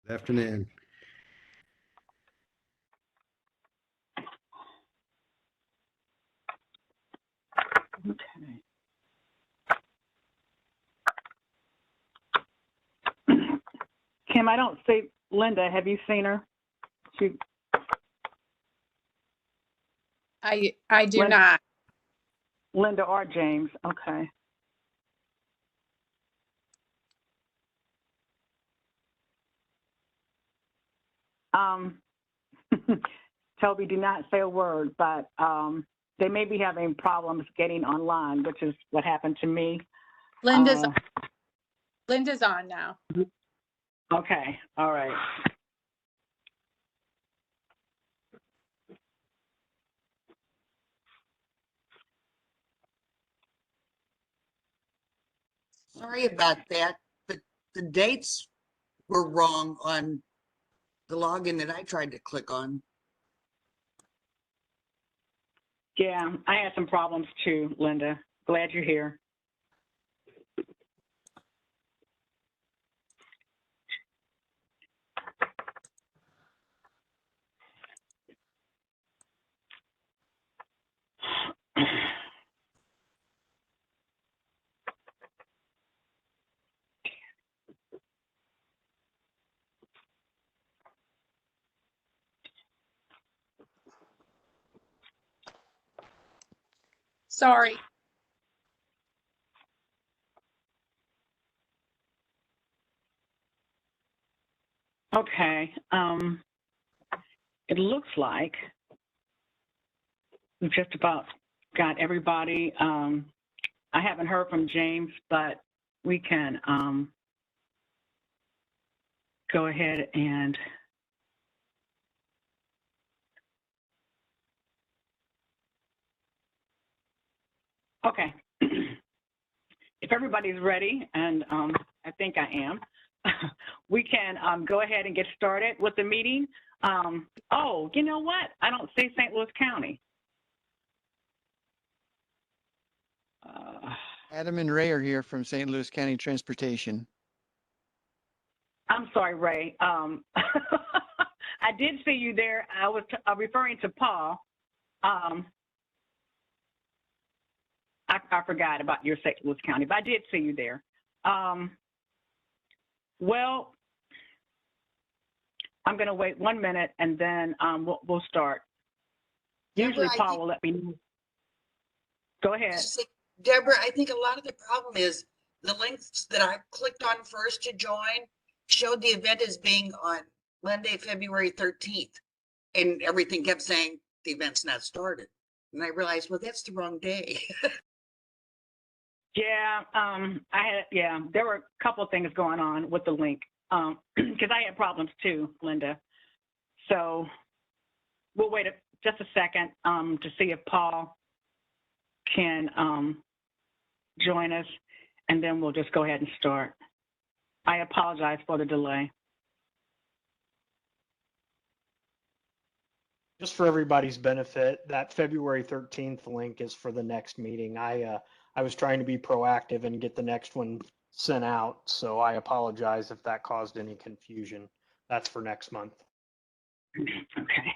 Afternoon. Okay. Kim, I don't see Linda. Have you seen her? She, I do Linda- not. Linda or James. Okay. Toby, do not say a word, but they may be having problems getting online, which is what happened to me. Linda's on now. Okay. All right. Sorry about that, but the dates were wrong on the login that I tried to click on. Yeah, I had some problems too, Linda. Glad you're here. Sorry. Okay. It looks like we've just about got everybody. I haven't heard from James, but we can go ahead and okay. If everybody's ready, and I think I am, we can go ahead and get started with the meeting. Oh, you know what? I don't see St. Louis County. Adam and Ray are here from St. Louis County Transportation. I'm sorry, Ray. I did see you there. I was referring to Paul. I forgot about your St. Louis County, but I did see you there. Well, I'm going to wait 1 minute and then we'll start. Usually Deborah, Paul will let me know. Go ahead. Deborah, I think a lot of the problem is the links that I clicked on first to join showed the event as being on Monday, February 13th. And everything kept saying the event's not started. And I realized, well, that's the wrong day. Yeah, there were a couple of things going on with the link because I had problems too, Linda. So we'll wait just a second to see if Paul can join us, and then we'll just go ahead and start. I apologize for the delay. Just for everybody's benefit, that February 13th link is for the next meeting. I was trying to be proactive and get the next one sent out, so I apologize if that caused any confusion. That's for next month. Okay.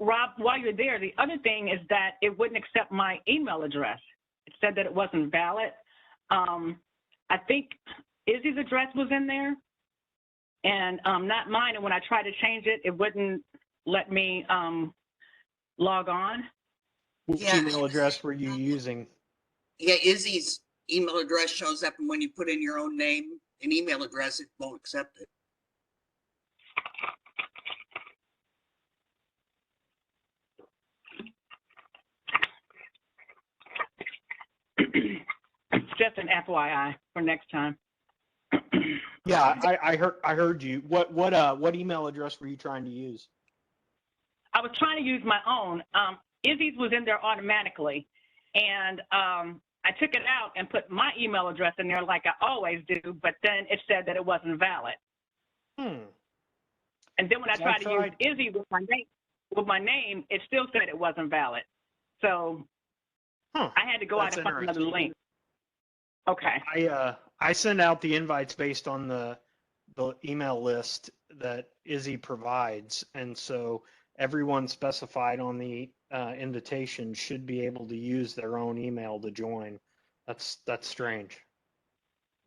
Rob, while you're there, the other thing is that it wouldn't accept my email address. It said that it wasn't valid. I think Izzy's address was in there and not mine. And when I tried to change it, it wouldn't let me log on. Which Yeah. email address were you using? Yeah, Izzy's email address shows up, and when you put in your own name and email address, it won't accept it. Just an FYI for next time. Yeah, I heard you. What email address were you trying to use? I was trying to use my own. Izzy's was in there automatically, and I took it out and put my email address in there like I always do, but then it said that it wasn't valid. And then when I tried to use Izzy with my name, it still said it wasn't valid. So I had to go out and find another link. Okay. I send out the invites based on the email list, that Izzy provides. And so everyone specified on the invitation should be able to use their own email to join. That's strange.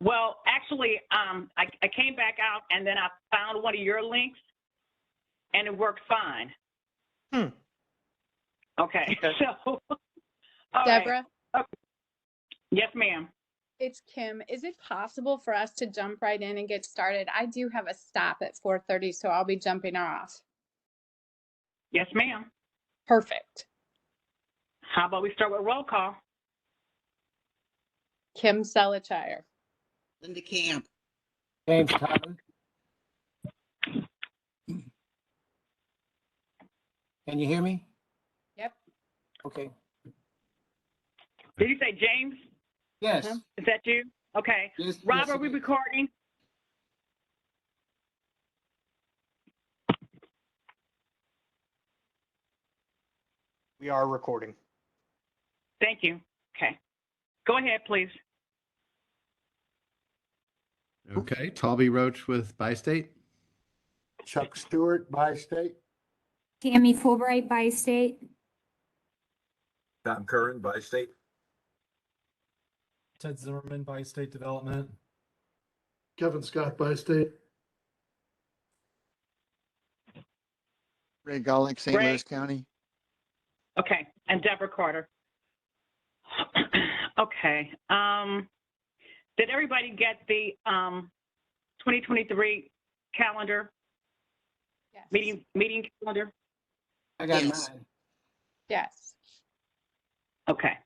Well, actually, I came back out and then I found one of your links and it worked fine. Okay. Okay. So, all right. Deborah, Yes, ma'am. it's Kim. Is it possible for us to jump right in and get started? I do have a stop at 4:30, so I'll be jumping off. Yes, ma'am. Perfect. How about we start with roll call? Kim Selichire. Linda Camp. James Conlon. Can you hear me? Yep. Okay. Did you say James? Yes. Huh? Is that you? Okay. Yes, Rob, yes, are it we is. recording? We are recording. Thank you. Okay. Go ahead, please. Okay, Talby Roach with Bi-State. Chuck Stewart, Bi-State. Tammy Fulbright, Bi-State. Tom Curran, Bi-State. Ted Zimmerman, Bi-State Development. Kevin Scott, Bi-State. Ray Golick, St. Ray. Louis County. Okay. And Deborah Carter. Okay. Did everybody get the 2023 calendar, Yes. meeting calendar? I got Yes. mine. Yes. Okay.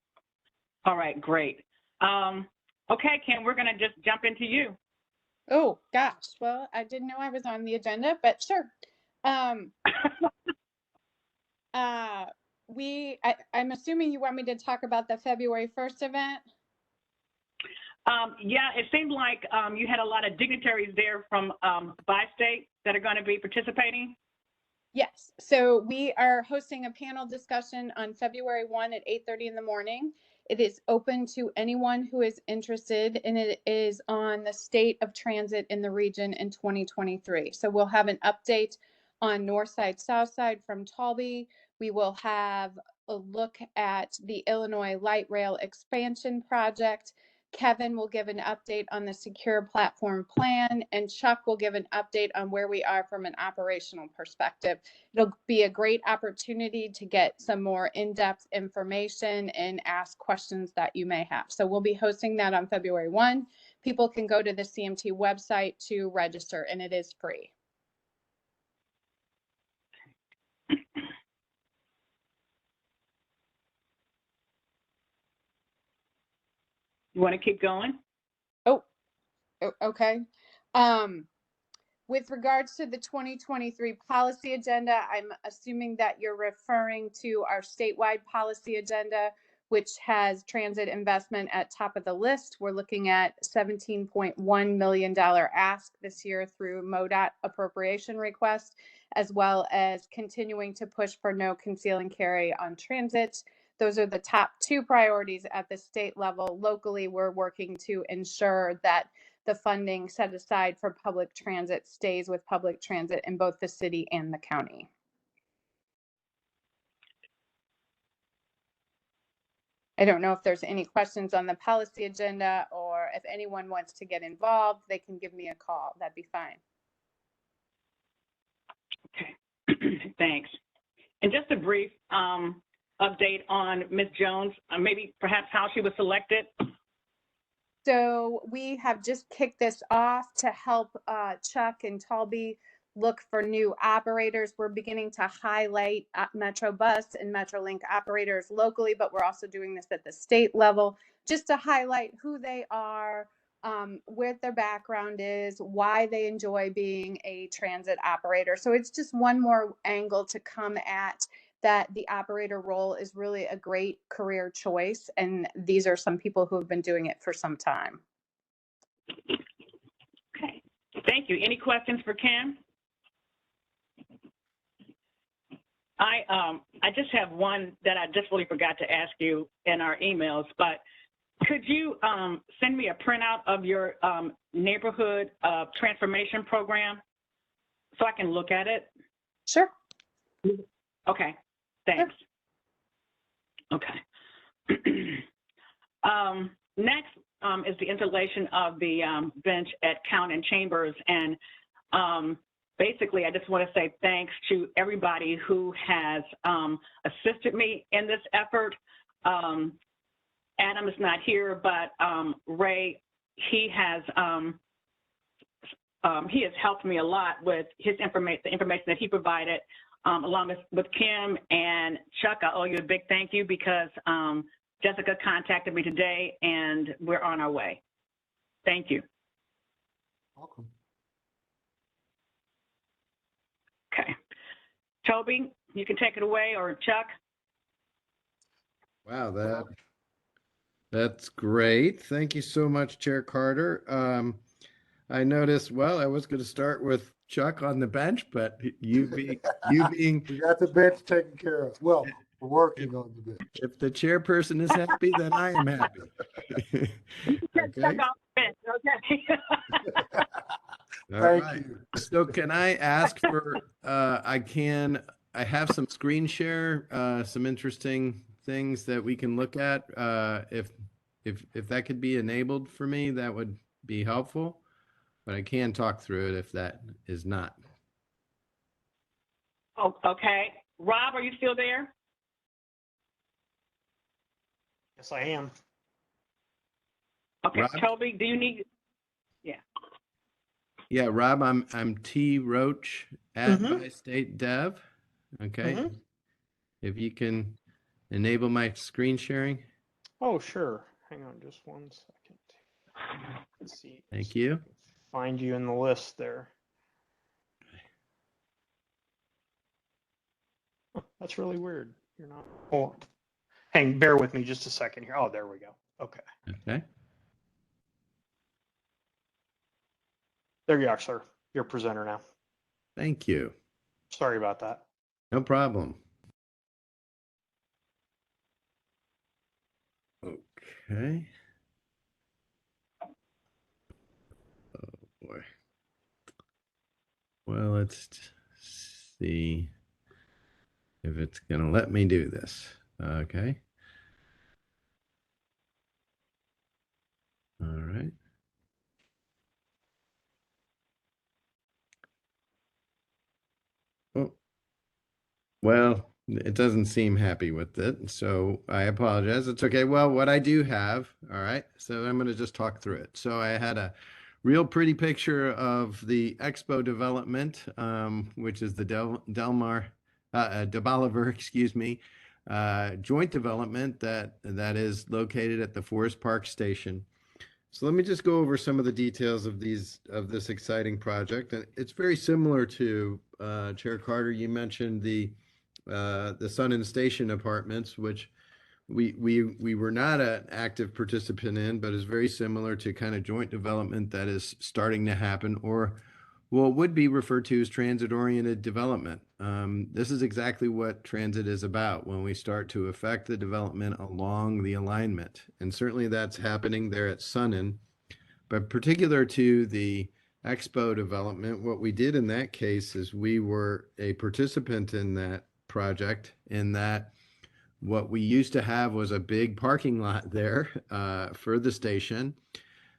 All right, great. Okay, Kim, we're going to just jump into you. Oh, gosh. Well, I didn't know I was on the agenda, but sure. I'm assuming you want me to talk about the February 1st event? Yeah, it seemed like you had a lot of dignitaries there from Bi-State that are going to be participating. Yes. So we are hosting a panel discussion on February 1 at 8:30 in the morning. It is open to anyone who is interested, and it is on the state of transit in the region in 2023. So we'll have an update on North Side, South Side from Talby. We will have a look at the Illinois Light Rail expansion project. Kevin will give an update on the secure platform plan, and Chuck will give an update on where we are from an operational perspective. It'll be a great opportunity to get some more in-depth information and ask questions that you may have. So we'll be hosting that on February 1. People can go to the CMT website to register, and it is free. You want to keep going? Okay. With regards to the 2023 policy agenda, I'm assuming that you're referring to our statewide policy agenda, which has transit investment at top of the list. We're looking at $17.1 million ask this year through MoDOT appropriation request, as well as continuing to push for no conceal and carry on transit. Those are the top two priorities at the state level. Locally, we're working to ensure that the funding set aside for public transit stays with public transit in both the city and the county. I don't know if there's any questions on the policy agenda, or if anyone wants to get involved, they can give me a call. That'd be fine. Okay. Thanks. And just a brief update on Ms. Jones, maybe perhaps how she was selected. So we have just kicked this off to help Chuck and Talby look for new operators. We're beginning to highlight MetroBus and Metrolink operators locally, but we're also doing this at the state level just to highlight who they are, what their background is, why they enjoy being a transit operator. So it's just one more angle to come at that the operator role is really a great career choice. And these are some people who have been doing it for some time. Okay. Thank you. Any questions for Kim? I just have one that I just really forgot to ask you in our emails, but could you send me a printout of your neighborhood transformation program so I can look at it? Sure. Okay, thanks. Okay. Next is the installation of the bench at Count and Chambers. And basically, I just want to say thanks to everybody who has assisted me in this effort. Adam is not here, but Ray, he has helped me a lot with his information, the information that he provided, along with Kim and Chuck. I owe you a big thank you because Jessica contacted me today and we're on our way. Thank you. Welcome. Okay. Toby, you can take it away, or Chuck. Wow, that's great. Thank you so much, Chair Carter. I noticed, well, I was going to start with Chuck on the bench, but you being We got the bench taken care of. Well, we're working on the bench. if the chairperson is happy, then I am happy. Chuck Okay. off the bench, okay. All Thank right. you. So can I ask for, I have some screen share, some interesting things that we can look at. If that could be enabled for me, that would be helpful. But I can talk through it if that is not. Oh, okay. Rob, are you still there? Yes, I am. Okay. Rob? Toby, do you need? Yeah. Yeah, Rob, I'm T Roach at Mhm. by State Dev. Okay. Mhm. If you can enable my screen sharing. Oh, sure. Hang on just 1 second. Let's see. Thank See if I you. can Find you in the list there. Huh, that's really weird. You're not. Oh, bear with me just a second here. Oh, there we go. Okay. Okay. There you are, sir. You're a presenter now. Thank you. Sorry about that. No problem. Okay. Oh boy. Well, let's see if it's going to let me do this. Okay. All right. Oh, well, it doesn't seem happy with it, so I apologize. It's okay. Well, what I do have, all right, so I'm going to just talk through it. So I had a real pretty picture of the Expo development, which is the De Bolivar, excuse me, joint development that is located at the Forest Park Station. So let me just go over some of the details of this exciting project. And it's very similar to Chair Carter. You mentioned the Sun and Station apartments, which we were not an active participant in, but is very similar to kind of joint development that is starting to happen, or what would be referred to as transit-oriented development. This is exactly what transit is about when we start to affect the development along the alignment. And certainly that's happening there at Sunnin. But particular to the Expo development, what we did in that case is we were a participant in that project, in that what we used to have was a big parking lot there for the station.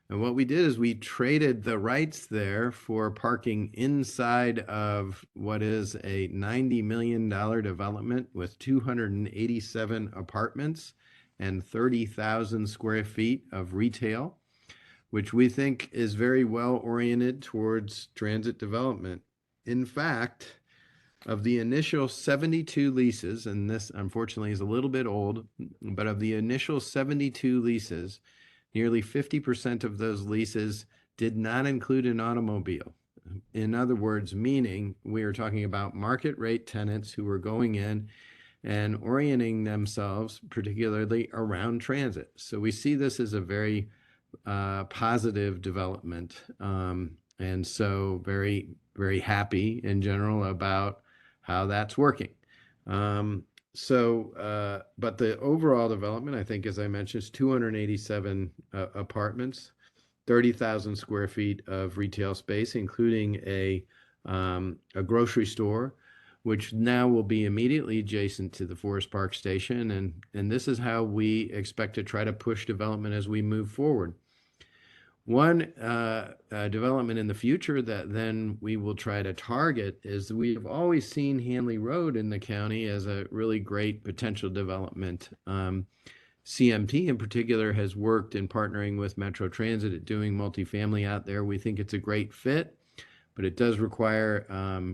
And what we did is we traded the rights there for parking inside of what is a $90 million development with 287 apartments and 30,000 square feet of retail, which we think is very well oriented towards transit development. In fact, of the initial 72 leases, and this unfortunately is a little bit old, but of the initial 72 leases, nearly 50% of those leases did not include an automobile. In other words, meaning we are talking about market rate tenants who were going in and orienting themselves particularly around transit. So we see this as a very positive development. And so very, very happy in general about how that's working. But the overall development, I think, as I mentioned, is 287 apartments, 30,000 square feet of retail space, including a a grocery store, which now will be immediately adjacent to the Forest Park Station. And this is how we expect to try to push development as we move forward. One development in the future that then we will try to target is we have always seen Hanley Road in the county as a really great potential development. CMT in particular has worked in partnering with Metro Transit at doing multifamily out there. We think it's a great fit, but it does require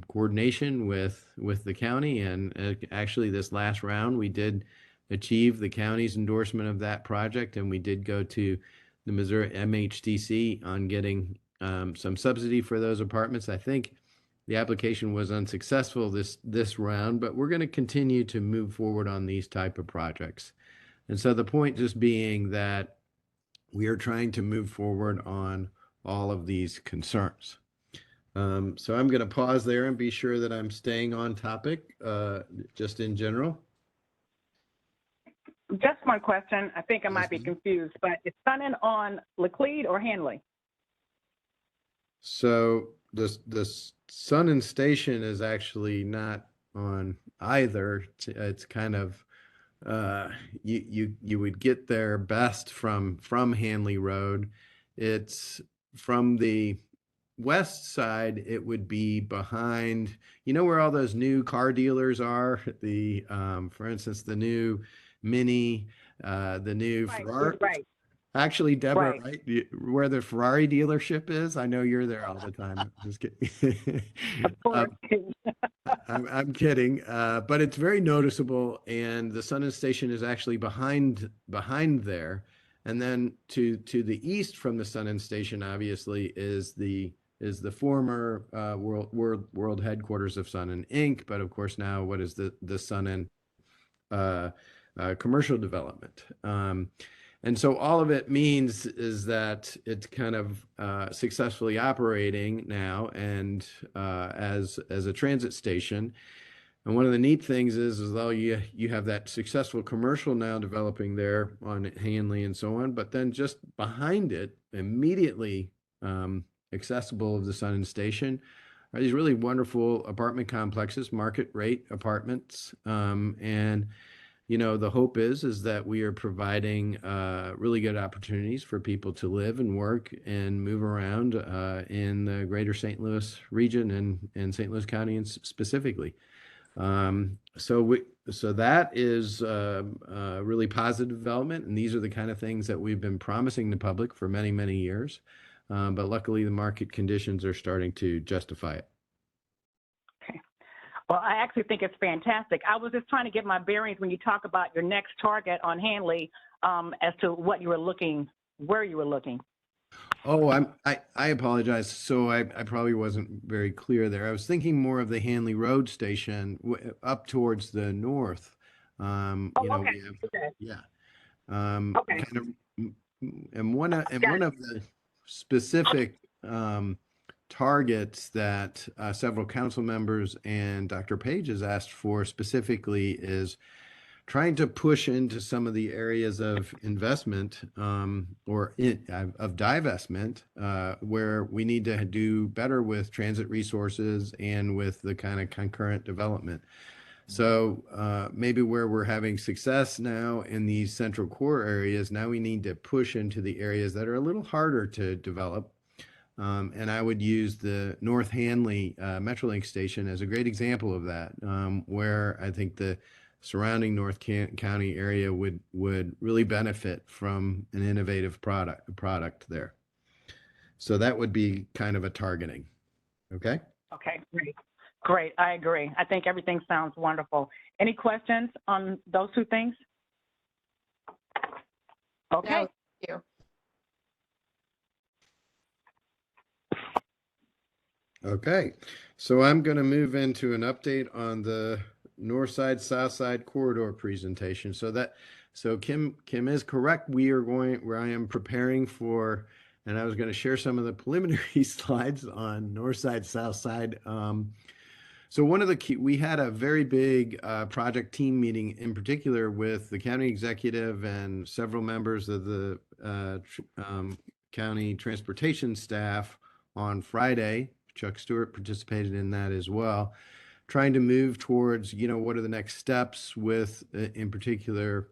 coordination with the county. And actually this last round, we did achieve the county's endorsement of that project, and we did go to the Missouri MHDC on getting some subsidy for those apartments. I think the application was unsuccessful this round, but we're going to continue to move forward on these type of projects. And so the point just being that we are trying to move forward on all of these concerns. So I'm going to pause there and be sure that I'm staying on topic, just in general. Just one question. I think I might be confused, but is Sunnon on Laclede or Hanley? So the Sunnon Station is actually not on either. It's kind of you would get there best from Hanley Road. It's from the west side. It would be behind, you know, where all those new car dealers are. The for instance, the new Mini, the new Ferrari. Right. Actually, Deborah, Right. right? Where the Ferrari dealership is? I know you're there all the time. I'm just kidding. Of course. I'm kidding, but it's very noticeable, and the Sunnon Station is actually behind there. And then to the east from the Sunnon Station, obviously, is the former world headquarters of Sunnon Inc. But of course, now what is the Sunnon commercial development? And so all of it means is that it's kind of successfully operating now, and as a transit station. And one of the neat things is though you have that successful commercial now developing there on Hanley and so on, but then just behind it, immediately accessible of the Sunnon Station, are these really wonderful apartment complexes, market rate apartments, and you know, the hope is that we are providing really good opportunities for people to live and work and move around in the greater St. Louis region and St. Louis County and specifically. So that is a really positive development, and these are the kind of things that we've been promising the public for many, many years. But luckily, the market conditions are starting to justify it. Well, I actually think it's fantastic. I was just trying to get my bearings when you talk about your next target on Hanley, as to where you were looking. Oh, I apologize. So I probably wasn't very clear there. I was thinking more of the Hanley Road Station up towards the north. You know, okay. we have, Okay. yeah. Okay. Kind of, and one of the specific targets that several council members and Dr. Page has asked for specifically is trying to push into some of the areas of investment or of divestment where we need to do better with transit resources and with the kind of concurrent development. So maybe where we're having success now in these central core areas, now we need to push into the areas that are a little harder to develop. And I would use the North Hanley Metrolink station as a great example of that, where I think the surrounding North County area would really benefit from an innovative product there. So that would be kind of a targeting. Okay. Okay, great. I agree. I think everything sounds wonderful. Any questions on those two things? Okay. No, thank you. Okay, so I'm going to move into an update on the north side, south side corridor presentation. So Kim is correct. We are where I am preparing for, and I was going to share some of the preliminary slides on north side, south side. So one of the key, we had a very big project team meeting in particular with the county executive and several members of the county transportation staff on Friday Chuck Stewart participated in that as well, trying to move towards, what are the next steps with, in particular,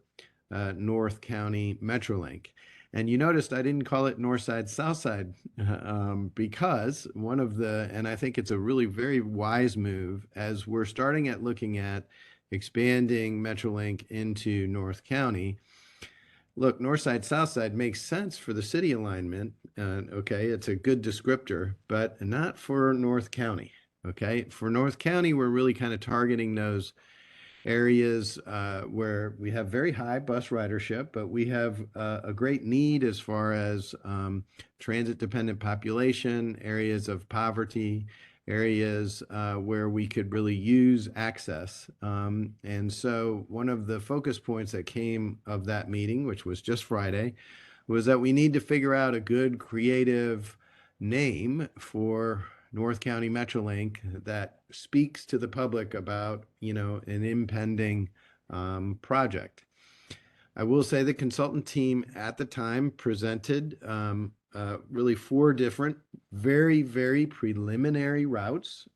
North County Metrolink. And you noticed I didn't call it North Side, South Side, because and I think it's a really very wise move as we're starting at looking at expanding Metrolink into North County. Look, North Side, South Side makes sense for the city alignment. Okay, it's a good descriptor, but not for North County. Okay, for North County, we're really kind of targeting those areas where we have very high bus ridership, but we have a great need as far as transit-dependent population, areas of poverty, areas where we could really use access. And so one of the focus points that came of that meeting, which was just Friday, was that we need to figure out a good creative name for North County Metrolink that speaks to the public about, an impending project. I will say the consultant team at the time presented really 4 different, very, very preliminary routes,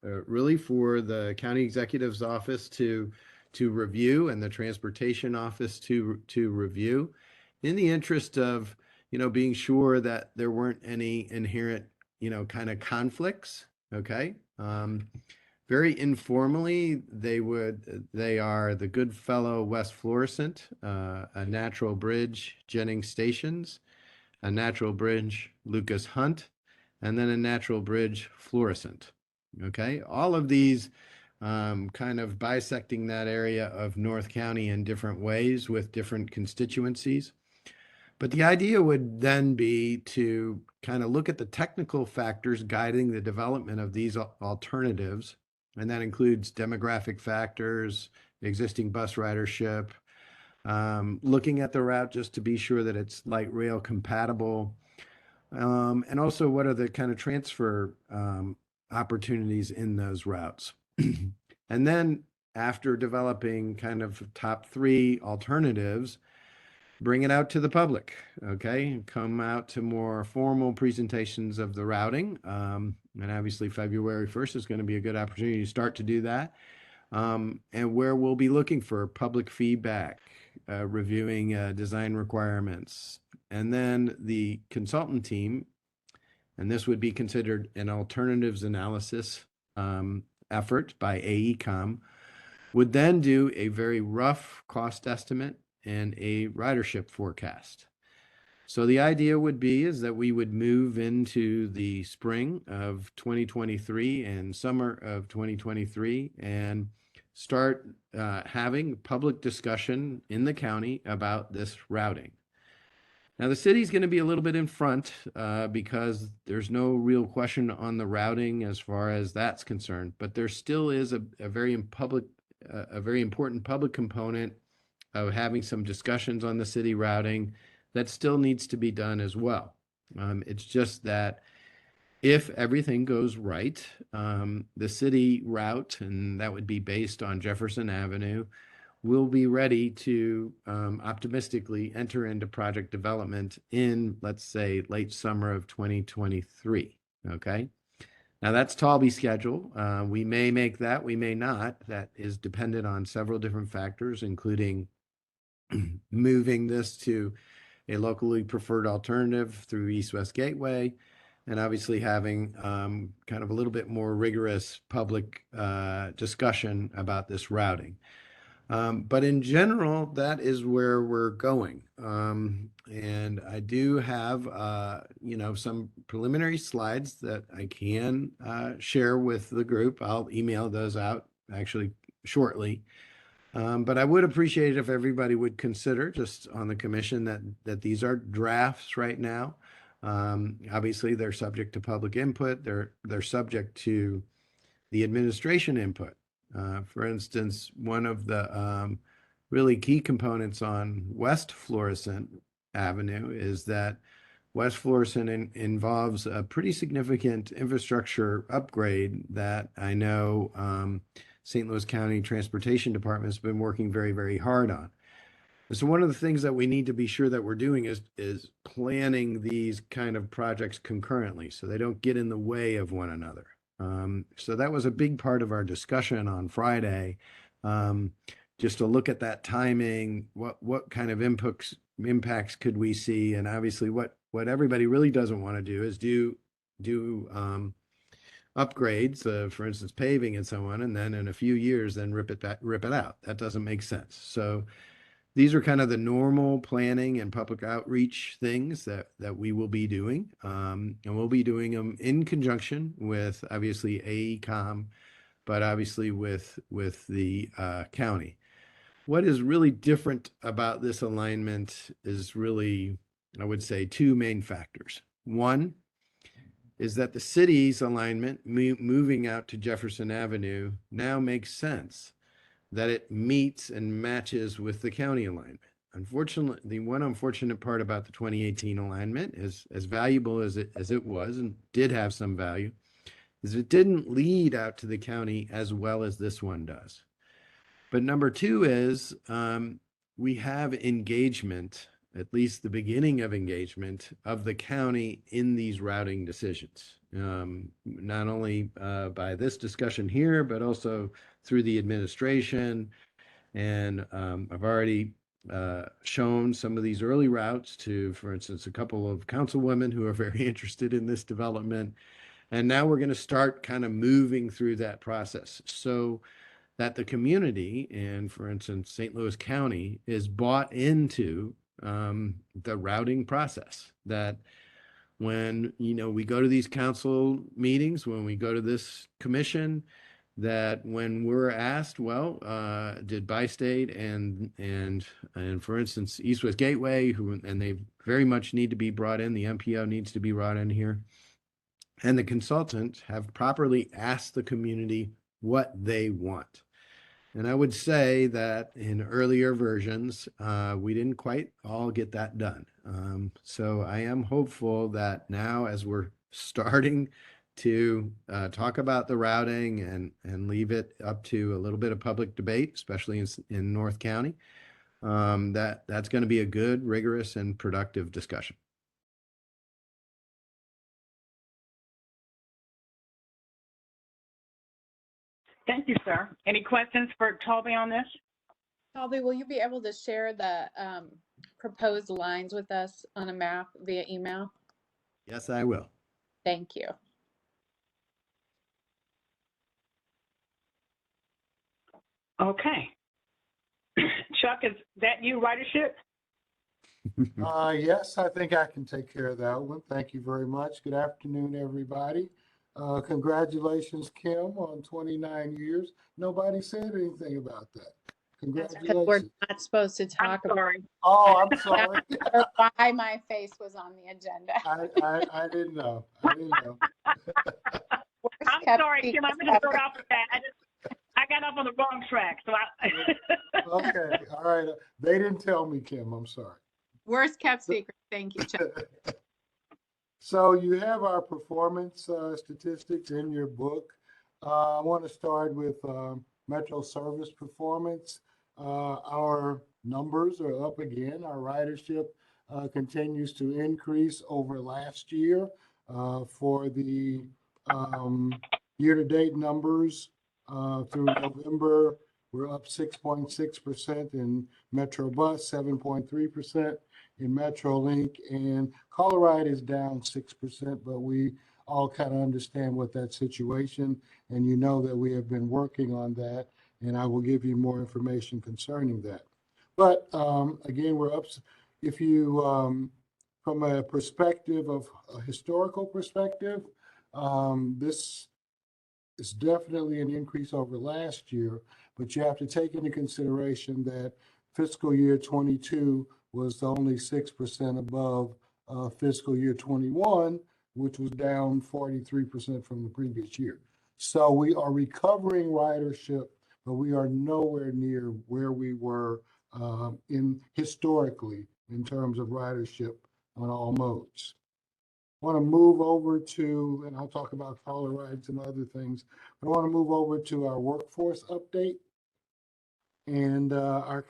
really for the county executive's office to review and the transportation office to review, in the interest of, being sure that there weren't any inherent kind of conflicts. Okay. Very informally, they are the Goodfellow West Florissant, a Natural Bridge Jennings Stations, a Natural Bridge Lucas Hunt, and then a Natural Bridge Florissant. Okay. All of these kind of bisecting that area of North County in different ways with different constituencies. But the idea would then be to kind of look at the technical factors guiding the development of these alternatives. And that includes demographic factors, existing bus ridership, looking at the route just to be sure that it's light rail compatible. And also what are the kind of transfer opportunities in those routes. And then after developing kind of top 3 alternatives, bring it out to the public, okay? Come out to more formal presentations of the routing. And obviously February 1st is going to be a good opportunity to start to do that. And where we'll be looking for public feedback, reviewing design requirements. And then the consultant team, and this would be considered an alternatives analysis effort by AECOM, would then do a very rough cost estimate and a ridership forecast. So the idea would be is that we would move into the spring of 2023 and summer of 2023 and start having public discussion in the county about this routing. Now the city's going to be a little bit in front because there's no real question on the routing as far as that's concerned, but there still is a very important public component of having some discussions on the city routing that still needs to be done as well. It's just that if everything goes right, the city route, and that would be based on Jefferson Avenue, will be ready to optimistically enter into project development in, let's say, late summer of 2023, okay? Now that's Talby's schedule. We may make that, we may not. That is dependent on several different factors, including moving this to a locally preferred alternative through East-West Gateway, and obviously having kind of a little bit more rigorous public discussion about this routing. But in general, that is where we're going. And I do have, some preliminary slides that I can share with the group. I'll email those out actually shortly. But I would appreciate it if everybody would consider, just on the commission, that these are drafts right now. Obviously, they're subject to public input. They're subject to the administration input. For instance, one of the really key components on West Florissant Avenue is that West Florissant involves a pretty significant infrastructure upgrade that I know St. Louis County Transportation Department has been working very, very hard on. So one of the things that we need to be sure that we're doing is planning these kind of projects concurrently so they don't get in the way of one another. So that was a big part of our discussion on Friday. Just to look at that timing, what kind of impacts could we see? And obviously what everybody really doesn't want to do is do upgrades, for instance, paving and so on, and then in a few years, then rip it out. That doesn't make sense. So these are kind of the normal planning and public outreach things that we will be doing. And we'll be doing them in conjunction with obviously AECom, but obviously with the county. What is really different about this alignment is really, I would say, two main factors. One is that the city's alignment moving out to Jefferson Avenue now makes sense, that it meets and matches with the county alignment. Unfortunately, the one unfortunate part about the 2018 alignment is as valuable as it was and did have some value, is it didn't lead out to the county as well as this one does. But number two is we have engagement, at least the beginning of engagement of the county in these routing decisions, not only by this discussion here, but also through the administration. And I've already shown some of these early routes to, for instance, a couple of councilwomen who are very interested in this development. And now we're going to start kind of moving through that process so that the community, and for instance, St. Louis County, is bought into the routing process. That when, we go to these council meetings, when we go to this commission, that when we're asked, well, did Bi-State and for instance, East West Gateway, and they very much need to be brought in, the MPO needs to be brought in here, and the consultant have properly asked the community what they want. And I would say that in earlier versions, we didn't quite all get that done. So I am hopeful that now, as we're starting to talk about the routing and leave it up to a little bit of public debate, especially in North County, that's going to be a good, rigorous, and productive discussion. Thank you, sir. Any questions for Toby on this? Toby, will you be able to share the proposed lines with us on a map via email? Yes, I will. Thank you. Okay. Chuck, is that you, ridership? Yes, I think I can take care of that one. Thank you very much. Good afternoon, everybody. Congratulations, Kim, on 29 years. Nobody said anything about that. That's because Congratulations. we're not supposed to I'm talk about sorry. Oh, I'm sorry. why my face was on the agenda. I didn't know. I didn't know. I'm sorry, Kim. I'm going to start off with that. I got up on the wrong track, so Okay, all right. They didn't tell me, Kim. I'm sorry. Worst kept secret. Thank you, Chuck. So you have our performance statistics in your book. I want to start with Metro service performance. Our numbers are up again. Our ridership continues to increase over last year. For the year-to-date numbers through November, we're up 6.6% in Metro Bus, 7.3% in MetroLink, and Colorado is down 6%, but we all kind of understand what that situation, and you know that we have been working on that, and I will give you more information concerning that. But again, we're up. If you, from a perspective of a historical perspective, this is definitely an increase over last year, but you have to take into consideration that fiscal year 22 was only 6% above fiscal year 21, which was down 43% from the previous year. So we are recovering ridership, but we are nowhere near where we were historically in terms of ridership on all modes. I want to move over to, and I'll talk about caller rides and other things, but I want to move over to our workforce update. And our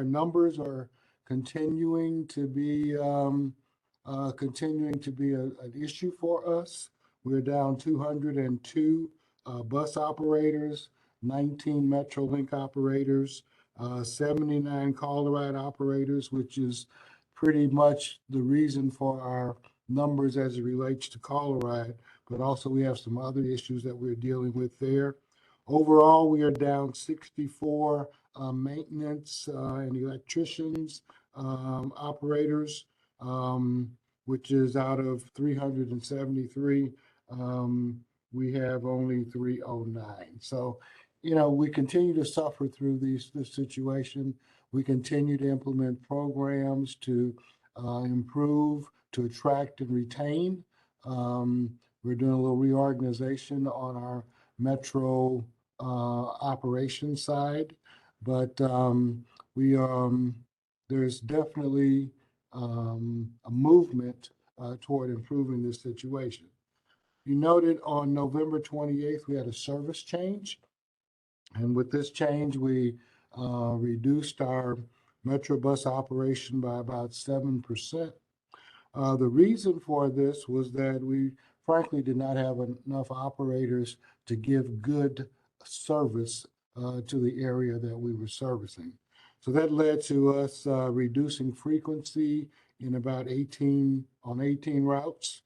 numbers are continuing to be an issue for us. We're down 202 bus operators, 19 Metrolink operators, 79 Colorado operators, which is pretty much the reason for our numbers as it relates to Colorado, but also we have some other issues that we're dealing with there. Overall, we are down 64 maintenance and electricians operators, which is out of 373. We have only 309. So, you know, we continue to suffer through this situation. We continue to implement programs to improve, to attract and retain. We're doing a little reorganization on our metro operations side, but there's definitely a movement toward improving this situation. You noted on November 28th, we had a service change. And with this change, we reduced our Metrobus operation by about 7%. The reason for this was that we frankly did not have enough operators to give good service to the area that we were servicing. So that led to us reducing frequency in about 18 routes,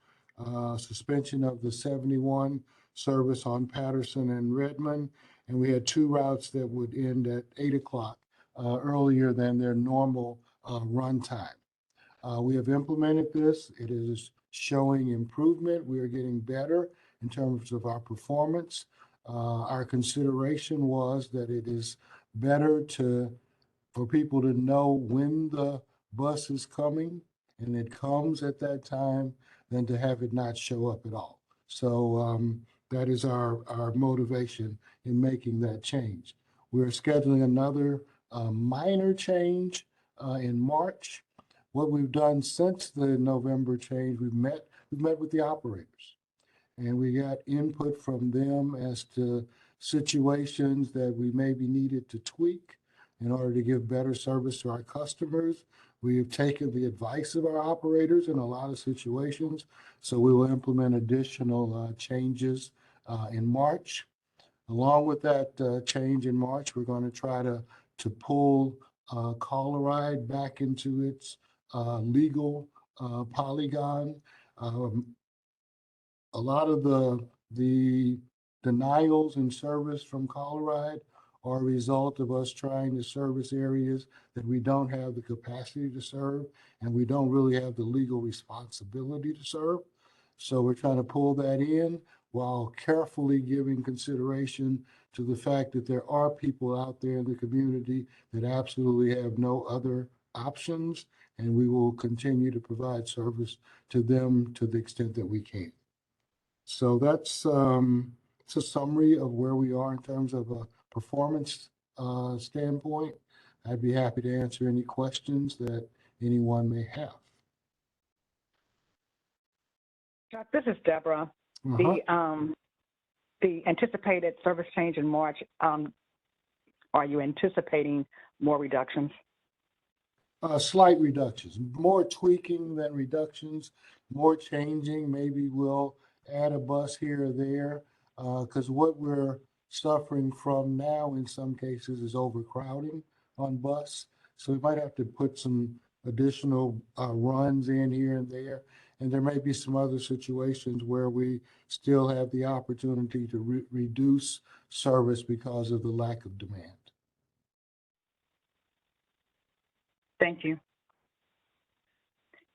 suspension of the 71 service on Patterson and Redmond, and we had 2 routes that would end at 8 o'clock earlier than their normal run time. We have implemented this. It is showing improvement. We are getting better in terms of our performance. Our consideration was that it is better for people to know when the bus is coming and it comes at that time than to have it not show up at all. So that is our motivation in making that change. We're scheduling another minor change in March. What we've done since the November change, we've met with the operators, and we got input from them as to situations that we maybe needed to tweak in order to give better service to our customers. We have taken the advice of our operators in a lot of situations, so we will implement additional changes in March. Along with that change in March, we're going to try to pull Coloride back into its legal polygon. A lot of the denials in service from Coloride are a result of us trying to service areas that we don't have the capacity to serve, and we don't really have the legal responsibility to serve. So we're trying to pull that in while carefully giving consideration to the fact that there are people out there in the community that absolutely have no other options, and we will continue to provide service to them to the extent that we can. So that's it's a summary of where we are in terms of a performance standpoint. I'd be happy to answer any questions that anyone may have. Chuck, this is Deborah. The anticipated service change in March, are you anticipating more reductions? Slight reductions, more tweaking than reductions, more changing. Maybe we'll add a bus here or there, because what we're suffering from now in some cases is overcrowding on bus. So we might have to put some additional runs in here and there. And there may be some other situations where we still have the opportunity to reduce service because of the lack of demand. Thank you.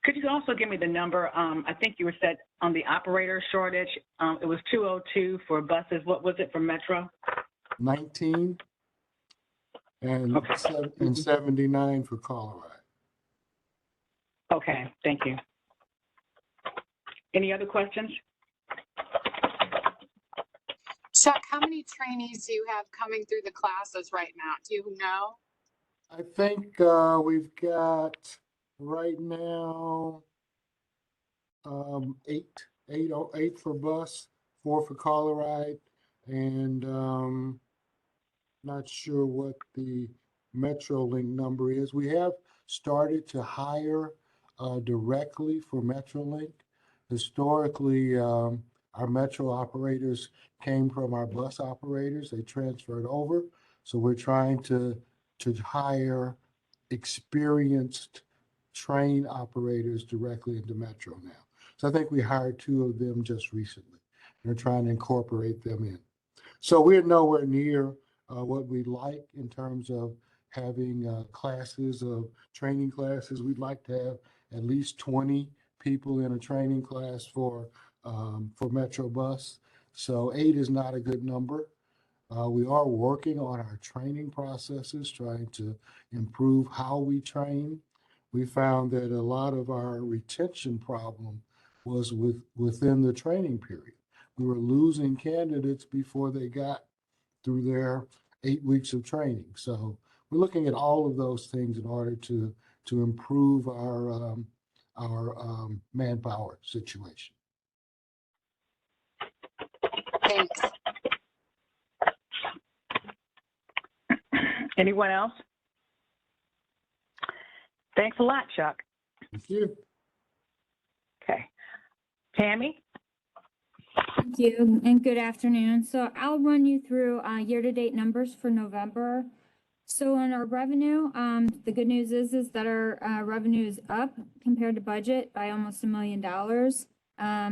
Could you also give me the number? I think you were said on the operator shortage, it was 202 for buses. What was it for Metro? 19 and, and 79 for Colorado. Okay, thank you. Any other questions? Chuck, how many trainees do you have coming through the classes right now? Do you know? I think we've got right now 8 for bus, 4 for Colorado, and not sure what the Metrolink number is. We have started to hire directly for MetroLink. Historically, our metro operators came from our bus operators. They transferred over. So we're trying to hire experienced train operators directly into Metro now. So I think we hired 2 of them just recently. They're trying to incorporate them in. So we're nowhere near what we'd like in terms of having classes of training classes. We'd like to have at least 20 people in a training class for Metro Bus. So 8 is not a good number. We are working on our training processes, trying to improve how we train. We found that a lot of our retention problem was within the training period. We were losing candidates before they got through their 8 weeks of training. So we're looking at all of those things in order to improve our manpower situation. Thanks. Anyone else? Thanks a lot, Chuck. Thank you. Okay. Tammy? Thank you and good afternoon. So I'll run you through year-to-date numbers for November. So on our revenue, the good news is that our revenue is up compared to budget by almost $1 million.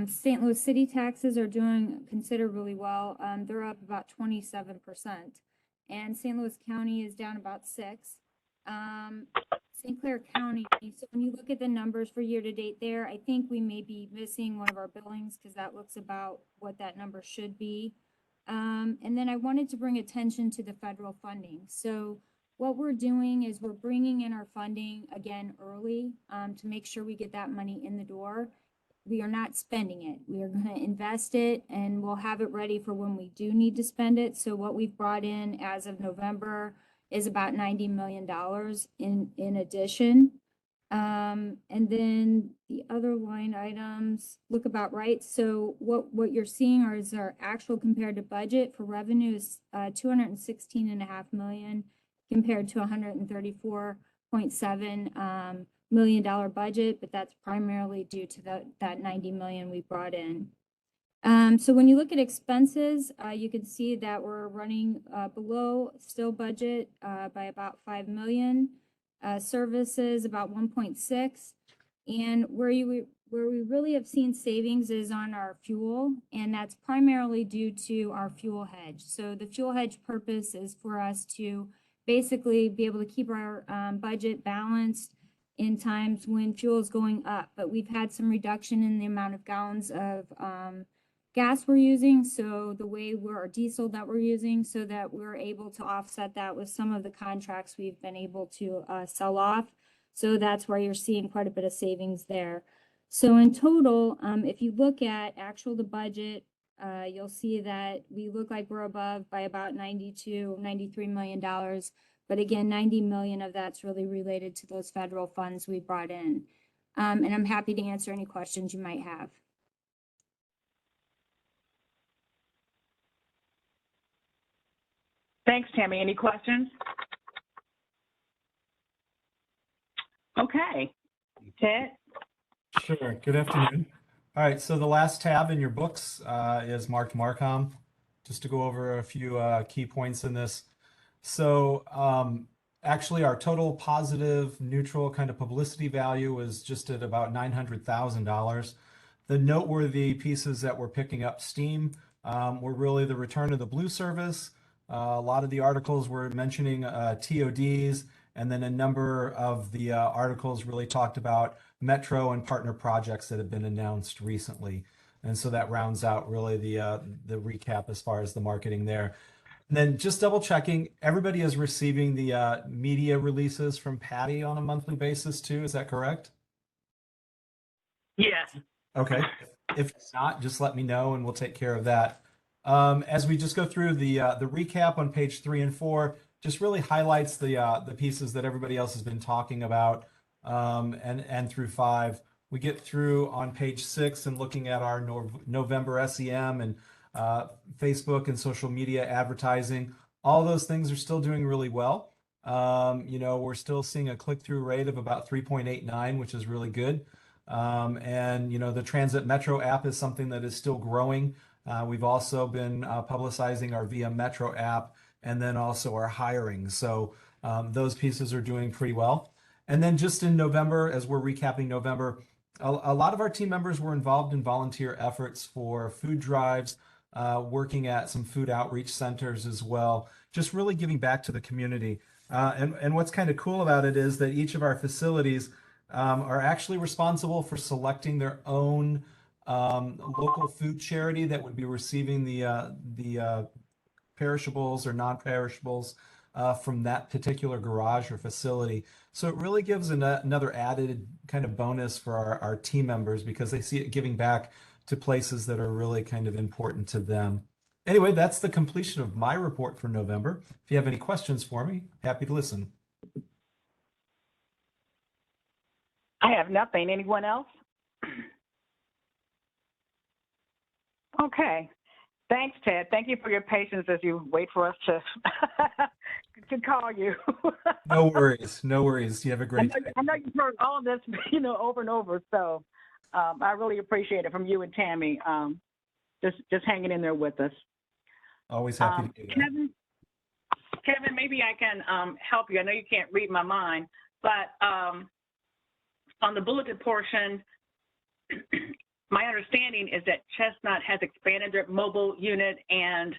St. Louis City taxes are doing considerably well. They're up about 27%. And St. Louis County is down about 6%. St. Clair County, so when you look at the numbers for year-to-date there, I think we may be missing one of our billings because that looks about what that number should be. And then I wanted to bring attention to the federal funding. So what we're doing is we're bringing in our funding again early to make sure we get that money in the door. We are not spending it. We are going to invest it and we'll have it ready for when we do need to spend it. So what we've brought in as of November is about $90 million in addition. And then the other line items look about right. So what you're seeing is our actual compared to budget for revenue is $216.5 million compared to $134.7 million budget, but that's primarily due to that $90 million we brought in. So when you look at expenses, you can see that we're running below still budget by about $5 million. Services about 1.6, and where we really have seen savings is on our fuel, and that's primarily due to our fuel hedge. So the fuel hedge purpose is for us to basically be able to keep our budget balanced in times when fuel is going up, but we've had some reduction in the amount of gallons of gas we're using, so the way our diesel that we're using, so that we're able to offset that with some of the contracts we've been able to sell off. So that's where you're seeing quite a bit of savings there. So in total, if you look at actual to budget, you'll see that we look like we're above by about $93 million. But again, 90 million of that's really related to those federal funds we brought in. And I'm happy to answer any questions you might have. Thanks, Tammy. Any questions? Okay. Ted? Sure. Good afternoon. All right. So the last tab in your books is marked Marcom, just to go over a few key points in this. So actually, our total positive neutral kind of publicity value was just at about $900,000. The noteworthy pieces that were picking up steam were really the return of the Blue service. A lot of the articles were mentioning TODs, and then a number of the articles really talked about Metro and partner projects that have been announced recently. And so that rounds out really the recap as far as the marketing there. And then just double checking, everybody is receiving the media releases from Patty on a monthly basis too. Is that correct? Yes. Okay. If not, just let me know and we'll take care of that. As we just go through the recap on page 3 and 4, just really highlights the pieces that everybody else has been talking about, and through 5. We get through on page 6 and looking at our November SEM and Facebook and social media advertising. All those things are still doing really well. We're still seeing a click-through rate of about 3.89, which is really good. And the Transit Metro app is something that is still growing. We've also been publicizing our Via Metro app and then also our hiring. So those pieces are doing pretty well. And then just in November, as we're recapping November, a lot of our team members were involved in volunteer efforts for food drives, working at some food outreach centers as well, just really giving back to the community. And what's kind of cool about it is that each of our facilities are actually responsible for selecting their own local food charity that would be receiving the perishables or non-perishables from that particular garage or facility. So it really gives another added kind of bonus for our team members because they see it giving back to places that are really kind of important to them. Anyway, that's the completion of my report for November. If you have any questions for me, happy to listen. I have nothing. Anyone else? Okay. Thanks, Ted. Thank you for your patience as you wait for us to to call you. No worries. No worries. You have a great day. I know you've heard all of this, over and over. So I really appreciate it from you and Tammy. Just hanging in there with us. Always happy to do that. Kevin, maybe I can help you. I know you can't read my mind, but on the bulleted portion, my understanding is that Chestnut has expanded their mobile unit, and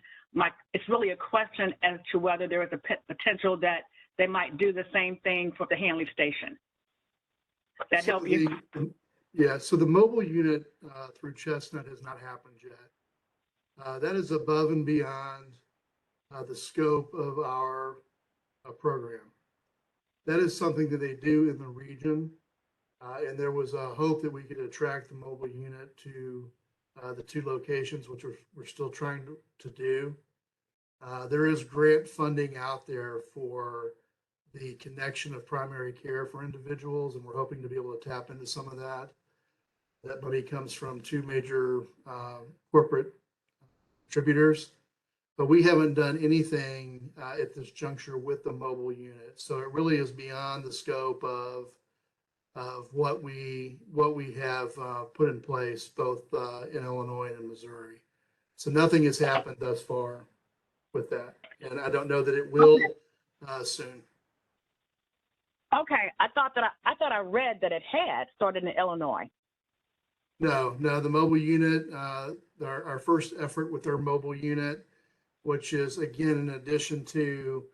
it's really a question as to whether there is a potential that they might do the same thing for the Hanley station. That help you? Yeah, so the mobile unit through Chestnut has not happened yet. That is above and beyond the scope of our program. That is something that they do in the region. And there was a hope that we could attract the mobile unit to the two locations, which we're still trying to do. There is grant funding out there for the connection of primary care for individuals, and we're hoping to be able to tap into some of that. That money comes from two major corporate contributors, but we haven't done anything at this juncture with the mobile unit. So it really is beyond the scope of what we have put in place, both in Illinois and Missouri. So nothing has happened thus far with that, and I don't know that it will soon. Okay, I thought I read that it had started in Illinois. No, the mobile unit, our first effort with our mobile unit, which is again in addition to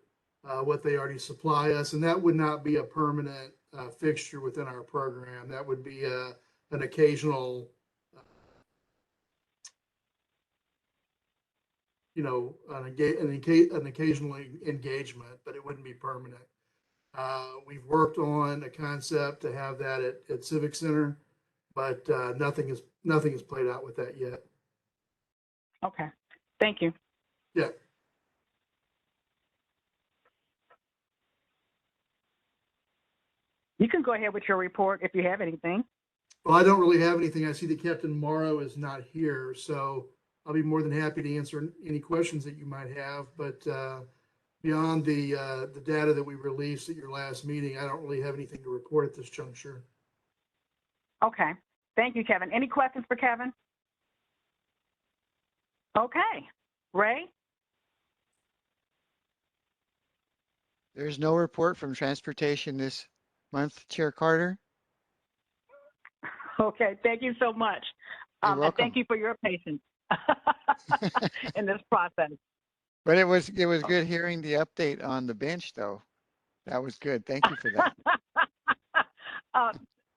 what they already supply us, and that would not be a permanent fixture within our program. That would be an occasional, an occasional engagement, but it wouldn't be permanent. We've worked on a concept to have that at Civic Center, but nothing is played out with that yet. Okay, thank you. Yeah. You can go ahead with your report if you have anything. Well, I don't really have anything. I see that Captain Morrow is not here, so I'll be more than happy to answer any questions that you might have. But beyond the data that we released at your last meeting, I don't really have anything to report at this juncture. Okay, thank you, Kevin. Any questions for Kevin? Okay, Ray? There's no report from transportation this month, Chair Carter. Okay, thank you so much. You're welcome. And thank you for your patience in this process. But it was good hearing the update on the bench, though. That was good. Thank you for that.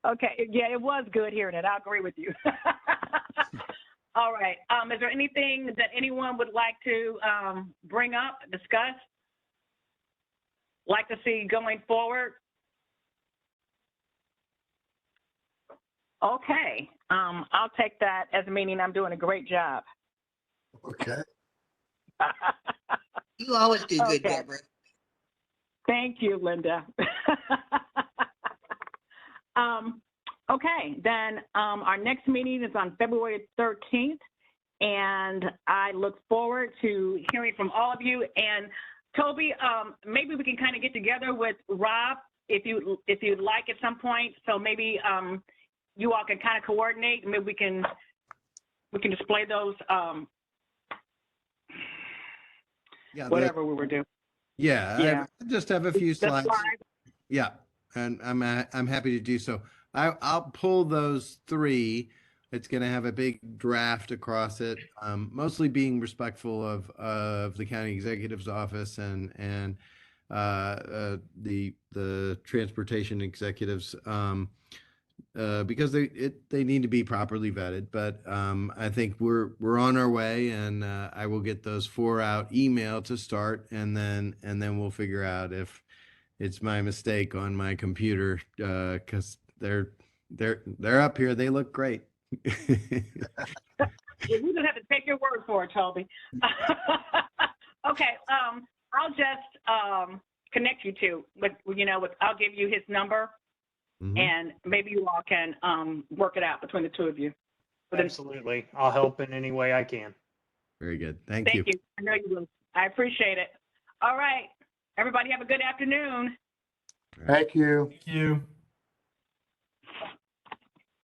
Okay, yeah, it was good hearing it. I agree with you. All right. Is there anything that anyone would like to bring up, discuss, like to see going forward? Okay. I'll take that as meaning I'm doing a great job. Okay. You always do good, Okay. Deborah. Thank you, Linda. Okay, then our next meeting is on February 13th, and I look forward to hearing from all of you. And Toby, maybe we can kind of get together with Rob if you'd like at some point. So maybe you all can kind of coordinate. Maybe we can display those Yeah, whatever we were doing. yeah, I just have a few The slides. slides. Yeah, and I'm happy to do so. I'll pull those three. It's going to have a big draft across it, mostly being respectful of the county executive's office and the transportation executives, because they need to be properly vetted. But I think we're on our way, and I will get those 4 out email to start, and then we'll figure out if it's my mistake on my computer, because they're up here. They look great. We just have to take your word for it, Toby. Okay, I'll just connect you two with I'll give you his number, and maybe you all can work it out between the two of you. Absolutely. I'll help in any way I can. Very good. Thank you. I know you will. I appreciate it. All right, everybody have a good afternoon. Thank you. Thank you.